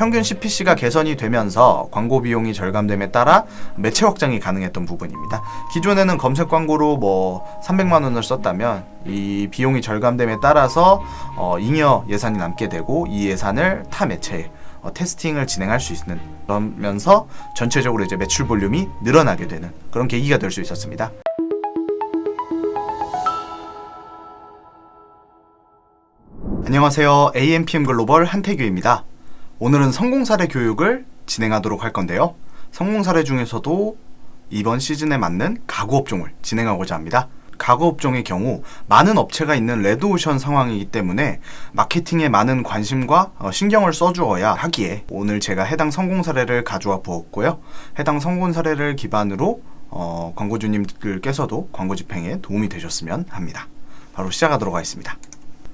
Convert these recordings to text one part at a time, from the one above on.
평균 CPC가 개선이 되면서 광고 비용이 절감됨에 따라 매체 확장이 가능했던 부분입니다. 기존에는 검색 광고로 뭐 300만 원을 썼다면 이 비용이 절감됨에 따라서 잉여 예산이 남게 되고 이 예산을 타 매체에 테스팅을 진행할 수 있는, 그러면서 전체적으로 이제 매출 볼륨이 늘어나게 되는 그런 계기가 될 수 있었습니다. 안녕하세요. AMPM 글로벌 한태규입니다. 오늘은 성공 사례 교육을 진행하도록 할 건데요. 성공 사례 중에서도 이번 시즌에 맞는 가구 업종을 진행하고자 합니다. 가구 업종의 경우 많은 업체가 있는 레드오션 상황이기 때문에 마케팅에 많은 관심과 신경을 써주어야 하기에 오늘 제가 해당 성공 사례를 가져와 보았고요. 해당 성공 사례를 기반으로 광고주님들께서도 광고 집행에 도움이 되셨으면 합니다. 바로 시작하도록 하겠습니다.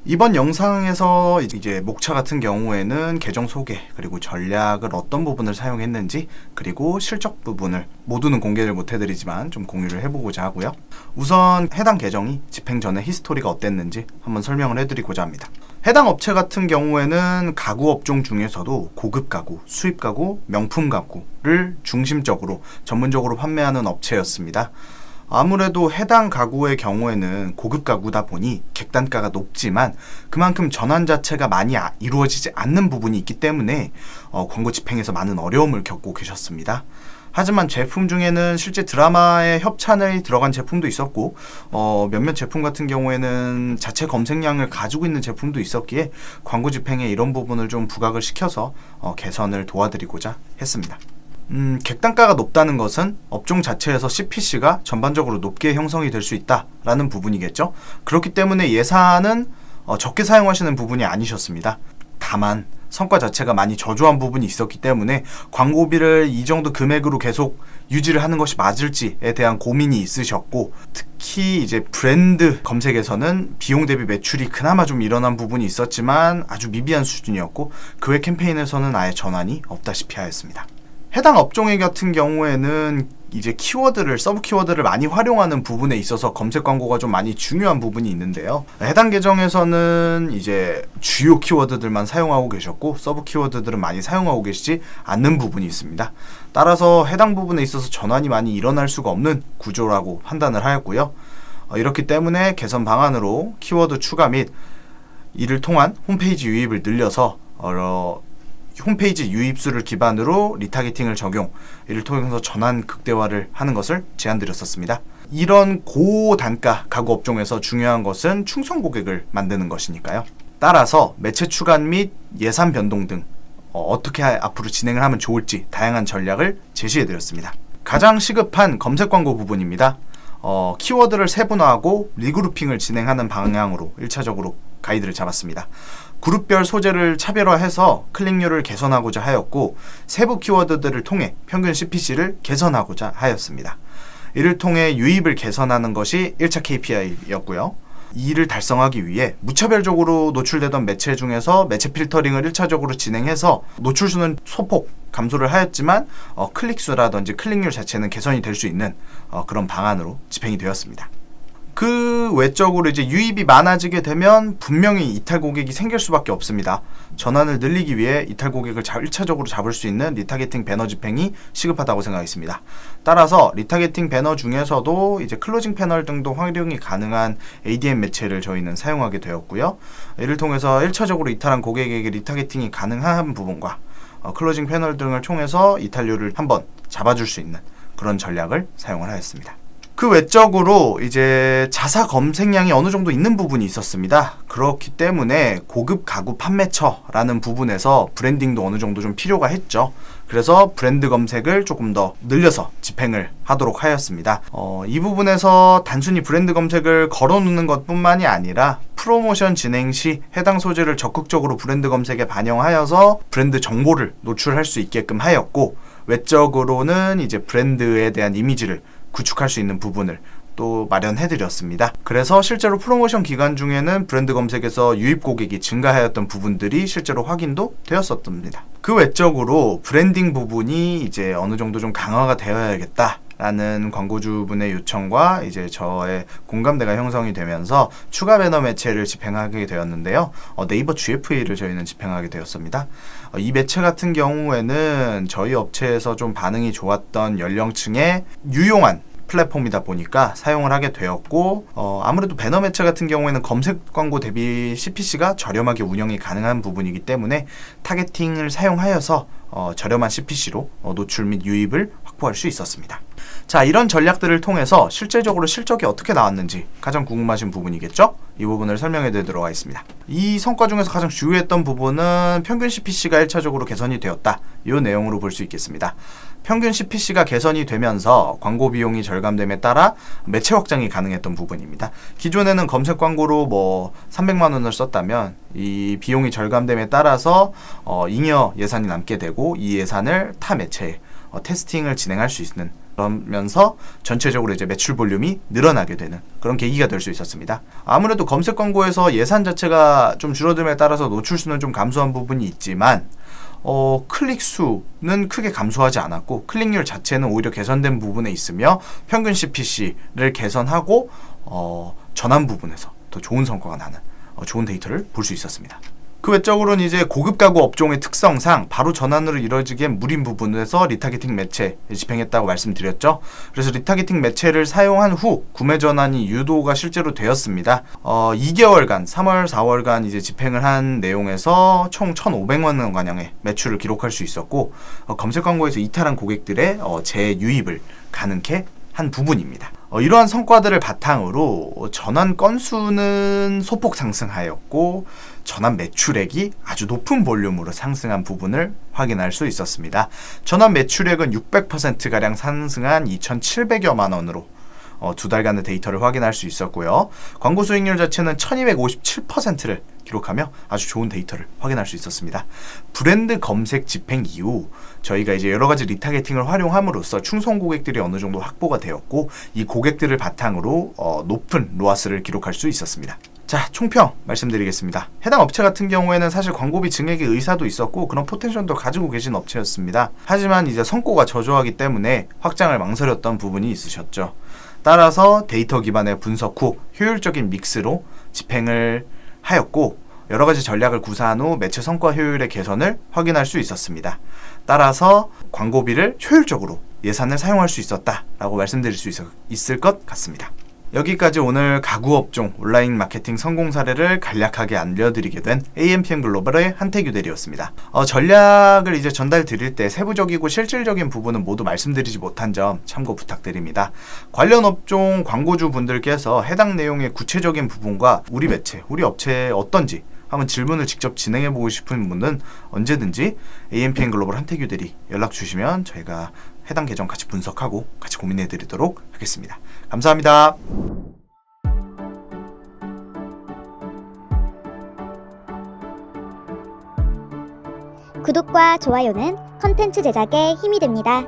이번 영상에서 이제 목차 같은 경우에는 계정 소개, 그리고 전략을 어떤 부분을 사용했는지, 그리고 실적 부분을 모두는 공개를 못 해드리지만 좀 공유를 해보고자 하고요. 우선 해당 계정이 집행 전에 히스토리가 어땠는지 한번 설명을 해드리고자 합니다. 해당 업체 같은 경우에는 가구 업종 중에서도 고급 가구, 수입 가구, 명품 가구를 중심적으로 전문적으로 판매하는 업체였습니다. 아무래도 해당 가구의 경우에는 고급 가구다 보니 객단가가 높지만 그만큼 전환 자체가 많이 이루어지지 않는 부분이 있기 때문에 광고 집행에서 많은 어려움을 겪고 계셨습니다. 하지만 제품 중에는 실제 드라마에 협찬이 들어간 제품도 있었고 몇몇 제품 같은 경우에는 자체 검색량을 가지고 있는 제품도 있었기에 광고 집행에 이런 부분을 좀 부각을 시켜서 개선을 도와드리고자 했습니다. 객단가가 높다는 것은 업종 자체에서 CPC가 전반적으로 높게 형성이 될 수 있다라는 부분이겠죠. 그렇기 때문에 예산은 적게 사용하시는 부분이 아니셨습니다. 다만 성과 자체가 많이 저조한 부분이 있었기 때문에 광고비를 이 정도 금액으로 계속 유지를 하는 것이 맞을지에 대한 고민이 있으셨고, 특히 이제 브랜드 검색에서는 비용 대비 매출이 그나마 좀 일어난 부분이 있었지만 아주 미비한 수준이었고, 그 외 캠페인에서는 아예 전환이 없다시피 하였습니다. 해당 업종의 같은 경우에는 이제 키워드를, 서브 키워드를 많이 활용하는 부분에 있어서 검색 광고가 좀 많이 중요한 부분이 있는데요. 해당 계정에서는 이제 주요 키워드들만 사용하고 계셨고 서브 키워드들은 많이 사용하고 계시지 않는 부분이 있습니다. 따라서 해당 부분에 있어서 전환이 많이 일어날 수가 없는 구조라고 판단을 하였고요. 이렇기 때문에 개선 방안으로 키워드 추가 및 이를 통한 홈페이지 유입을 늘려서 홈페이지 유입수를 기반으로 리타게팅을 적용, 이를 통해서 전환 극대화를 하는 것을 제안드렸었습니다. 이런 고단가 가구 업종에서 중요한 것은 충성 고객을 만드는 것이니까요. 따라서 매체 추간 및 예산 변동 등 어떻게 앞으로 진행을 하면 좋을지 다양한 전략을 제시해드렸습니다. 가장 시급한 검색 광고 부분입니다. 키워드를 세분화하고 리그루핑을 진행하는 방향으로 1차적으로 가이드를 잡았습니다. 그룹별 소재를 차별화해서 클릭률을 개선하고자 하였고, 세부 키워드들을 통해 평균 CPC를 개선하고자 하였습니다. 이를 통해 유입을 개선하는 것이 1차 KPI였고요. 이를 달성하기 위해 무차별적으로 노출되던 매체 중에서 매체 필터링을 1차적으로 진행해서 노출수는 소폭 감소를 하였지만 클릭수라든지 클릭률 자체는 개선이 될 수 있는 그런 방안으로 집행이 되었습니다. 그 외적으로 이제 유입이 많아지게 되면 분명히 이탈 고객이 생길 수밖에 없습니다. 전환을 늘리기 위해 이탈 고객을 1차적으로 잡을 수 있는 리타게팅 배너 집행이 시급하다고 생각했습니다. 따라서 리타게팅 배너 중에서도 이제 클로징 패널 등도 활용이 가능한 ADM 매체를 저희는 사용하게 되었고요. 이를 통해서 1차적으로 이탈한 고객에게 리타게팅이 가능한 부분과 클로징 패널 등을 통해서 이탈률을 한번 잡아줄 수 있는 그런 전략을 사용을 하였습니다. 그 외적으로 이제 자사 검색량이 어느 정도 있는 부분이 있었습니다. 그렇기 때문에 고급 가구 판매처라는 부분에서 브랜딩도 어느 정도 좀 필요가 했죠. 그래서 브랜드 검색을 조금 더 늘려서 집행을 하도록 하였습니다. 이 부분에서 단순히 브랜드 검색을 걸어놓는 것뿐만이 아니라 프로모션 진행 시 해당 소재를 적극적으로 브랜드 검색에 반영하여서 브랜드 정보를 노출할 수 있게끔 하였고, 외적으로는 이제 브랜드에 대한 이미지를 구축할 수 있는 부분을 또 마련해드렸습니다. 그래서 실제로 프로모션 기간 중에는 브랜드 검색에서 유입 고객이 증가하였던 부분들이 실제로 확인도 되었었답니다. 그 외적으로 브랜딩 부분이 이제 어느 정도 좀 강화가 되어야겠다 라는 광고주분의 요청과 이제 저의 공감대가 형성이 되면서 추가 배너 매체를 집행하게 되었는데요. 네이버 GFA를 저희는 집행하게 되었습니다. 이 매체 같은 경우에는 저희 업체에서 좀 반응이 좋았던 연령층에 유용한 플랫폼이다 보니까 사용을 하게 되었고, 아무래도 배너 매체 같은 경우에는 검색 광고 대비 CPC가 저렴하게 운영이 가능한 부분이기 때문에 타겟팅을 사용하여서 저렴한 CPC로 노출 및 유입을 확보할 수 있었습니다. 자, 이런 전략들을 통해서 실제적으로 실적이 어떻게 나왔는지 가장 궁금하신 부분이겠죠? 이 부분을 설명해 드리도록 하겠습니다. 이 성과 중에서 가장 주요했던 부분은 평균 CPC가 1차적으로 개선이 되었다. 이 내용으로 볼 수 있겠습니다. 평균 CPC가 개선이 되면서 광고 비용이 절감됨에 따라 매체 확장이 가능했던 부분입니다. 기존에는 검색 광고로 300만 원을 썼다면 이 비용이 절감됨에 따라서 잉여 예산이 남게 되고 이 예산을 타 매체에 테스팅을 진행할 수 있는, 그러면서 전체적으로 이제 매출 볼륨이 늘어나게 되는 그런 계기가 될 수 있었습니다. 아무래도 검색 광고에서 예산 자체가 좀 줄어듦에 따라서 노출 수는 좀 감소한 부분이 있지만 클릭 수는 크게 감소하지 않았고 클릭률 자체는 오히려 개선된 부분에 있으며 평균 CPC를 개선하고 전환 부분에서 더 좋은 성과가 나는 좋은 데이터를 볼 수 있었습니다. 그 외적으로는 이제 고급 가구 업종의 특성상 바로 전환으로 이루어지기에 무린 부분에서 리타겟팅 매체 집행했다고 말씀드렸죠. 그래서 리타겟팅 매체를 사용한 후 구매 전환이 유도가 실제로 되었습니다. 2개월간 3월 4월간 이제 집행을 한 내용에서 총 1,500만 원 가량의 매출을 기록할 수 있었고 검색 광고에서 이탈한 고객들의 재유입을 가능케 한 부분입니다. 이러한 성과들을 바탕으로 전환 건수는 소폭 상승하였고 전환 매출액이 아주 높은 볼륨으로 상승한 부분을 확인할 수 있었습니다. 전환 매출액은 600%가량 상승한 2,700여만 원으로 두 달간의 데이터를 확인할 수 있었고요. 광고 수익률 자체는 1257%를 기록하며 아주 좋은 데이터를 확인할 수 있었습니다. 브랜드 검색 집행 이후 저희가 이제 여러 가지 리타겟팅을 활용함으로써 충성 고객들이 어느 정도 확보가 되었고 이 고객들을 바탕으로 높은 로아스를 기록할 수 있었습니다. 자, 총평 말씀드리겠습니다. 해당 업체 같은 경우에는 사실 광고비 증액의 의사도 있었고 그런 포텐셜도 가지고 계신 업체였습니다. 하지만 이제 성과가 저조하기 때문에 확장을 망설였던 부분이 있으셨죠. 따라서 데이터 기반의 분석 후 효율적인 믹스로 집행을 하였고 여러 가지 전략을 구사한 후 매체 성과 효율의 개선을 확인할 수 있었습니다. 따라서 광고비를 효율적으로 예산을 사용할 수 있었다라고 말씀드릴 수 있을 것 같습니다. 여기까지 오늘 가구 업종 온라인 마케팅 성공 사례를 간략하게 알려드리게 된 AMPM 글로벌의 한태규 대리였습니다. 전략을 이제 전달 드릴 때 세부적이고 실질적인 부분은 모두 말씀드리지 못한 점 참고 부탁드립니다. 관련 업종 광고주 분들께서 해당 내용의 구체적인 부분과 우리 매체, 우리 업체에 어떤지 한번 질문을 직접 진행해보고 싶은 분은 언제든지 AMPM 글로벌 한태규 대리 연락 주시면 저희가 해당 계정 같이 분석하고 같이 고민해드리도록 하겠습니다. 감사합니다. 구독과 좋아요는 컨텐츠 제작에 힘이 됩니다.